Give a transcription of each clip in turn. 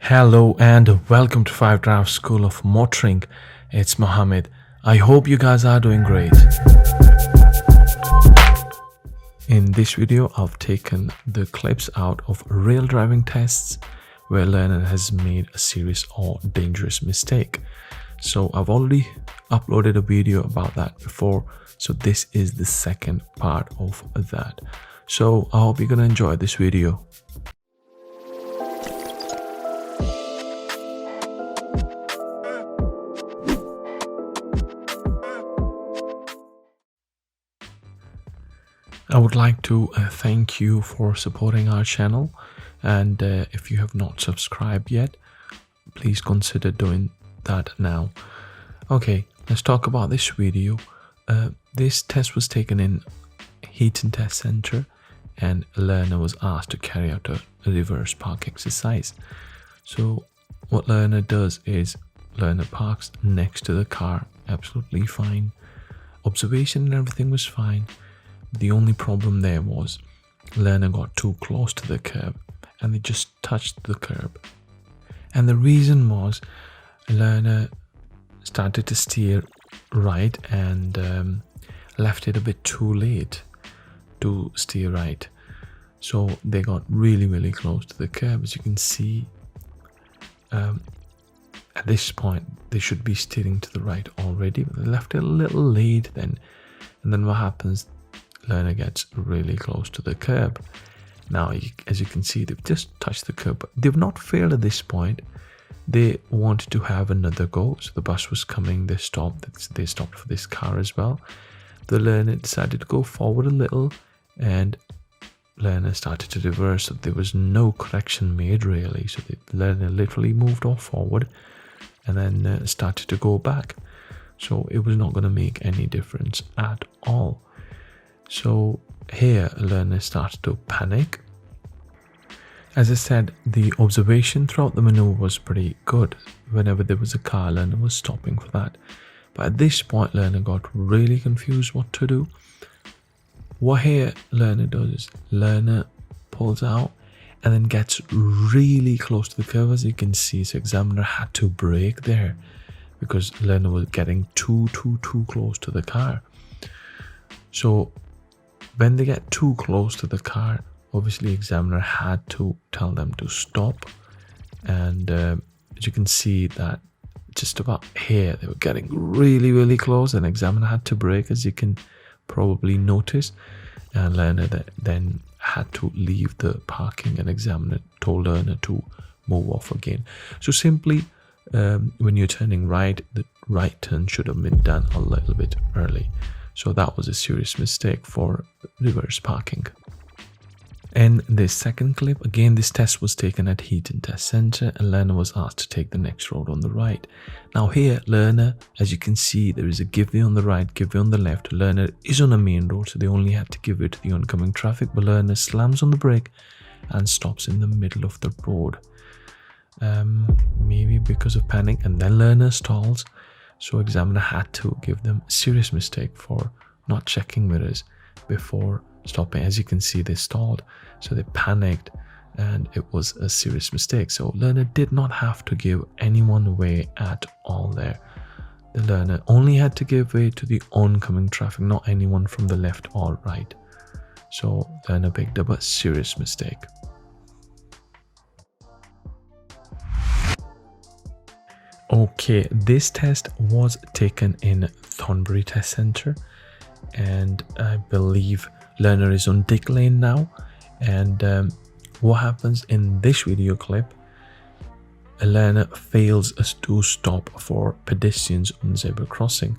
Hello and welcome to 5 Drive School of Motoring. It's Mohammed. I hope you guys are doing great. In this video, I've taken the clips out of real driving tests where learner has made a serious or dangerous mistake. So I've already uploaded a video about that before. So this is the second part of that. So I hope you're going to enjoy this video. I would like to thank you for supporting our channel, and if you have not subscribed yet, please consider doing that now. Okay, let's talk about this video. This test was taken in Heaton Test Centre, and a learner was asked to carry out a reverse park exercise. So what learner does is learner parks next to the car, absolutely fine. Observation and everything was fine. The only problem there was learner got too close to the curb and they just touched the curb. And the reason was learner started to steer right and left it a bit too late to steer right. So they got really close to the curb. As you can see, at this point they should be steering to the right already, but they left it a little late then. And then what happens? Learner gets really close to the curb. Now, as you can see, they've just touched the curb. They've not failed at this point. They wanted to have another go. So the bus was coming. They stopped. They stopped for this car as well. The learner decided to go forward a little, and learner started to reverse. So there was no correction made really. So the learner literally moved off forward, and then started to go back. So it was not going to make any difference at all. So here a learner started to panic. As I said, the observation throughout the maneuver was pretty good. Whenever there was a car, learner was stopping for that. But at this point, learner got really confused what to do. What here learner does is learner pulls out and then gets really close to the curve, as you can see. So examiner had to brake there because learner was getting too close to the car. So when they get too close to the car, obviously examiner had to tell them to stop. And as you can see that just about here, they were getting really close, and examiner had to brake, as you can probably notice. And learner then had to leave the parking, and examiner told learner to move off again. So simply, when you're turning right, the right turn should have been done a little bit early. So that was a serious mistake for reverse parking. In this second clip, again this test was taken at Heaton Test Centre, and learner was asked to take the next road on the right. Now here learner, as you can see, there is a give way on the right, give way on the left. Learner is on a main road, so they only had to give way to the oncoming traffic, but learner slams on the brake and stops in the middle of the road. Maybe because of panic, and then learner stalls. So examiner had to give them a serious mistake for not checking mirrors before stopping. As you can see, they stalled, so they panicked, and it was a serious mistake. So learner did not have to give anyone way at all there. The learner only had to give way to the oncoming traffic, not anyone from the left or right. So learner picked up a serious mistake. Okay, this test was taken in Thornbury Test Centre, and I believe learner is on Dick Lane now. And what happens in this video clip, a learner fails to stop for pedestrians on zebra crossing.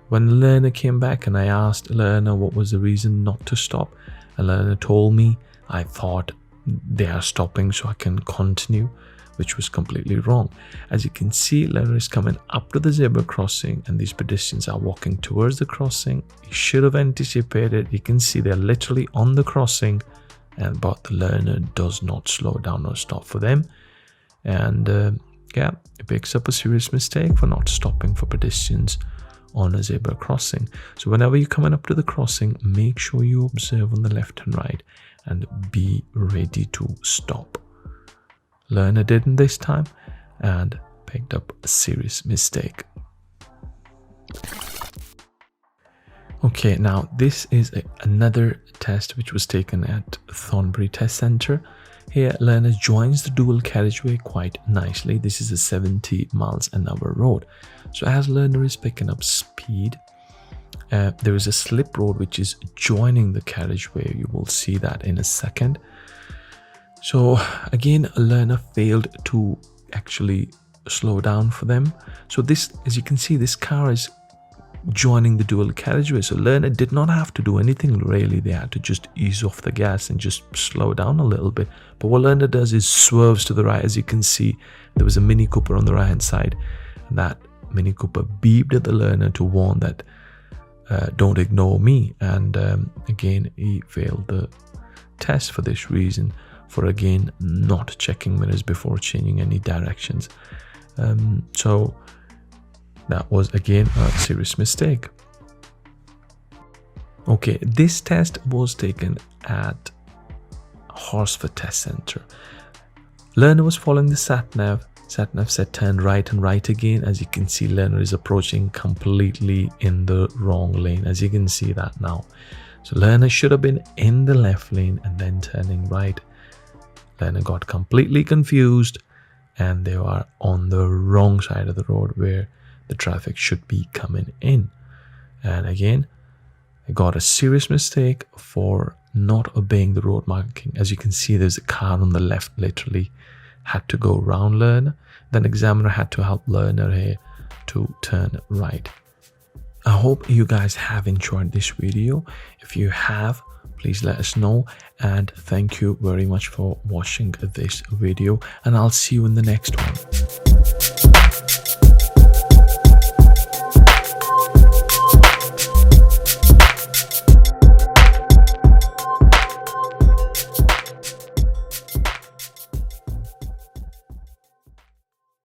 When the learner came back and I asked learner what was the reason not to stop, a learner told me, I thought they are stopping so I can continue, which was completely wrong. As you can see, learner is coming up to the zebra crossing and these pedestrians are walking towards the crossing. He should have anticipated. You can see they're literally on the crossing, but the learner does not slow down or stop for them. And yeah, it picks up a serious mistake for not stopping for pedestrians on a zebra crossing. So whenever you're coming up to the crossing, make sure you observe on the left and right and be ready to stop. learner didn't this time and picked up a serious mistake. Okay, now this is another test which was taken at Thornbury Test Centre. Here, learner joins the dual carriageway quite nicely. This is a 70 miles an hour road. So as learner is picking up speed, there is a slip road which is joining the carriageway. You will see that in a second. So again, a learner failed to actually slow down for them. So this, as you can see, this car is joining the dual carriageway. So learner did not have to do anything really. They had to just ease off the gas and just slow down a little bit. But what learner does is swerves to the right. As you can see, there was a Mini Cooper on the right hand side. And that Mini Cooper beeped at the learner to warn that don't ignore me. And again, he failed the test for this reason, for again not checking mirrors before changing any directions. So that was again a serious mistake. Okay, this test was taken at Horsforth Test Centre. Learner was following the sat-nav. Sat-nav said turn right and right again. As you can see, learner is approaching completely in the wrong lane. As you can see that now. So learner should have been in the left lane and then turning right. Learner got completely confused and they were on the wrong side of the road where the traffic should be coming in. And again, I got a serious mistake for not obeying the road marking. As you can see, there's a car on the left, literally had to go round learner. Then examiner had to help learner here to turn right. I hope you guys have enjoyed this video. If you have, please let us know, and thank you very much for watching this video, and I'll see you in the next one.